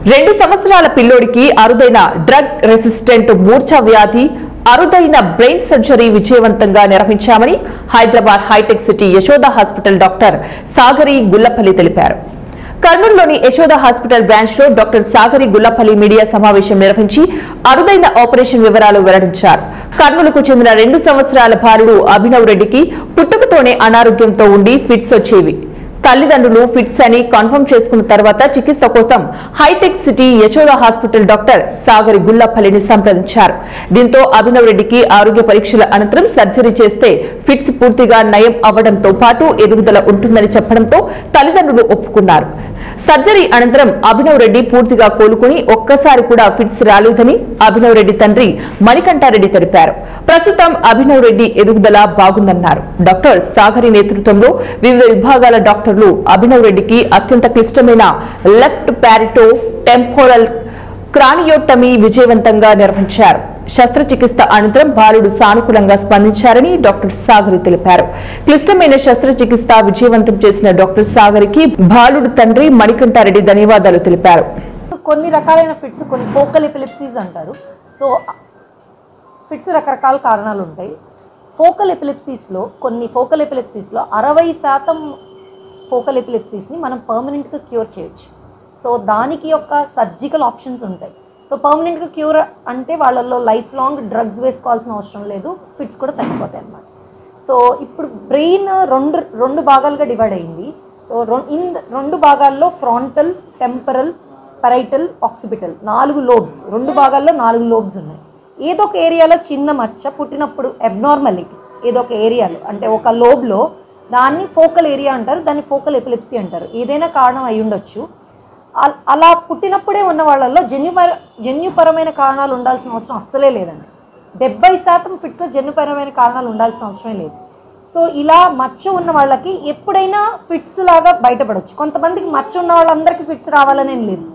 2 సంవత్సరాల పిల్లోడికి అరుదైన డ్రగ్ రెసిస్టెంట్ మూర్ఛ వ్యాధి అరుదైన బ్రెయిన్ సర్జరీ విజయవంతంగా నిర్వహించామని Hyderabad Hitech City Yashoda hospital doctor Sagari Gullapalli తెలిపారు. కర్నూలులోని యశోద హాస్పిటల్ బ్రాంచ్ లో డాక్టర్ సాగరి గుల్లపల్లి మీడియా సమావేశం నిర్వహించి అరుదైన ఆపరేషన్ వివరాలు వెల్లడించారు. కర్నూలుకు చెందిన 2 సంవత్సరాల బాలుడు అభినవ్ రెడ్డికి పుట్టుకతోనే అనారోగ్యంతో ఉండి ఫిట్స్ వచ్చేవి. తల్లిదండ్రులు ఫిట్స్ అని కన్ఫర్మ్ చేసుకున్న తర్వాత చికిత్స కోసం Hitech City Yashoda hospital doctor Sagari గుల్లపల్లిని సంప్రదించారు. దీంతో అభినవ్ రెడ్డికి ఆరోగ్య పరీక్షల అనంతరం సర్జరీ చేస్తే ఫిట్స్ పూర్తిగా నయం అవ్వడంతో పాటు ఎదుగుదల ఉంటుందని చెప్పడంతో తల్లిదండ్రులు ఒప్పుకున్నారు. సర్జరీ అనంతరం అభినవ్ రెడ్డి పూర్తిగా కోలుకుని ఒక్కసారి కూడా ఫిట్స్ రాలేదని అభినవ్ రెడ్డి తండ్రి మణికంఠారెడ్డి తెలిపారు. ప్రస్తుతం అభినవ్ రెడ్డి ఎదుగుదల బాగుందన్నారు. డాక్టర్ సాగరి నేతృత్వంలో వివిధ విభాగాల డాక్టర్లు అభినవ్ రెడ్డికి అత్యంత క్లిష్టమైన లెఫ్ట్ పారిటో టెంపోరల్ క్రానియోటమీ విజయవంతంగా నిర్వహించారు. శస్త్రచికిత్స అనంతరం బాలుడు సానుకూలంగా స్పందించారని డాక్టర్ సాగరి తెలిపారు. క్లిష్టమైన శస్త్రచికిత్స విజయవంతం చేసిన డాక్టర్ సాగరికి బాలుడు తండ్రి మణికంఠారెడ్డి ధన్యవాదాలు తెలిపారు. కొన్ని రకాలైన ఫిట్స్, కొన్ని ఫోకల్ ఎపిలెప్సీస్ అంటారు. సో ఫిట్స్ రకరకాల కారణాలు ఉంటాయి. కొన్ని ఫోకల్ ఎపిలెప్సీస్లో 60% ఫోకల్ ఎపిలెప్సీస్ని మనం పర్మనెంట్గా క్యూర్ చేయొచ్చు. సో దానికి యొక్క సర్జికల్ ఆప్షన్స్ ఉంటాయి. సో పర్మనెంట్గా క్యూర్ అంటే వాళ్ళల్లో లైఫ్ లాంగ్ డ్రగ్స్ వేసుకోవాల్సిన అవసరం లేదు, ఫిట్స్ కూడా తగ్గిపోతాయి అన్నమాట. సో ఇప్పుడు బ్రెయిన్ రెండు భాగాలుగా డివైడ్ అయింది. సో 2 భాగాల్లో ఫ్రాంటల్, టెంపరల్, పరైటల్, ఆక్సిపిటల్ 4 లోబ్స్, 2 భాగాల్లో 4 లోబ్స్ ఉన్నాయి. ఏదో ఒక ఏరియాలో చిన్న మచ్చ పుట్టినప్పుడు అబ్నార్మాలిటీ ఏదో ఒక ఏరియాలో అంటే ఒక లోబ్లో దాన్ని ఫోకల్ ఏరియా అంటారు, దాన్ని ఫోకల్ ఎపిలెప్సీ అంటారు. ఏదైనా కారణం అయి ఉండొచ్చు. అలా పుట్టినప్పుడే ఉన్న వాళ్ళల్లో జన్యుపరమైన కారణాలు ఉండాల్సిన అవసరం అస్సలే లేదండి. 70% ఫిట్స్లో జన్యుపరమైన కారణాలు ఉండాల్సిన అవసరమే లేదు. సో ఇలా మచ్చ ఉన్న వాళ్ళకి ఎప్పుడైనా ఫిట్స్ లాగా బయటపడవచ్చు. కొంతమందికి మచ్చ ఉన్న వాళ్ళందరికీ ఫిట్స్ రావాలనే లేదు.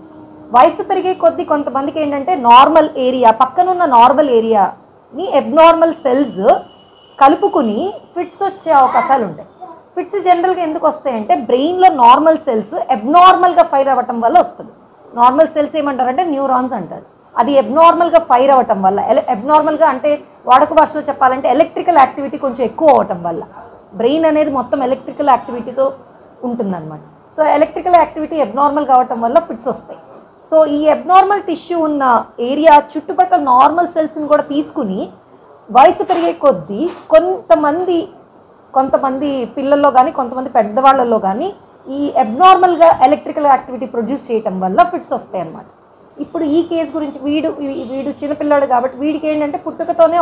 వయసు పెరిగే కొద్దీ కొంతమందికి ఏంటంటే నార్మల్ ఏరియా, పక్కనున్న నార్మల్ ఏరియాని అబ్నార్మల్ సెల్స్ కలుపుకుని ఫిట్స్ వచ్చే అవకాశాలు ఉంటాయి. ఫిట్స్ జనరల్గా ఎందుకు వస్తాయంటే బ్రెయిన్లో నార్మల్ సెల్స్ అబ్నార్మల్గా ఫైర్ అవ్వటం వల్ల వస్తుంది. నార్మల్ సెల్స్ ఏమంటారంటే న్యూరాన్స్ అంటారు. అది అబ్నార్మల్గా ఫైర్ అవ్వటం వల్ల, అబ్నార్మల్గా అంటే వాడుక భాషలో చెప్పాలంటే ఎలక్ట్రికల్ యాక్టివిటీ కొంచెం ఎక్కువ అవ్వటం వల్ల, బ్రెయిన్ అనేది మొత్తం ఎలక్ట్రికల్ యాక్టివిటీతో ఉంటుందన్నమాట. సో ఎలక్ట్రికల్ యాక్టివిటీ అబ్నార్మల్ కావటం వల్ల ఫిట్స్ వస్తాయి. సో ఈ అబ్నార్మల్ టిష్యూ ఉన్న ఏరియా చుట్టుపక్కల నార్మల్ సెల్స్ని కూడా తీసుకుని వయసు పెరిగే కొద్దీ కొంతమంది పిల్లల్లో కానీ కొంతమంది పెద్దవాళ్ళల్లో కానీ ఈ అబ్నార్మల్గా ఎలక్ట్రికల్ యాక్టివిటీ ప్రొడ్యూస్ చేయటం వల్ల ఫిట్స్ వస్తాయి అన్నమాట. ఇప్పుడు ఈ కేసు గురించి వీడు చిన్నపిల్లాడు కాబట్టి వీడికి ఏంటంటే పుట్టుకతోనే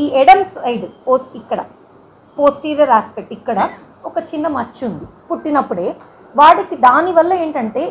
ఈ ఎడమ్ సైడ్ ఇక్కడ పోస్టీరియర్ ఆస్పెక్ట్ ఇక్కడ ఒక చిన్న మచ్చ ఉంది పుట్టినప్పుడే. వాడికి దానివల్ల ఏంటంటే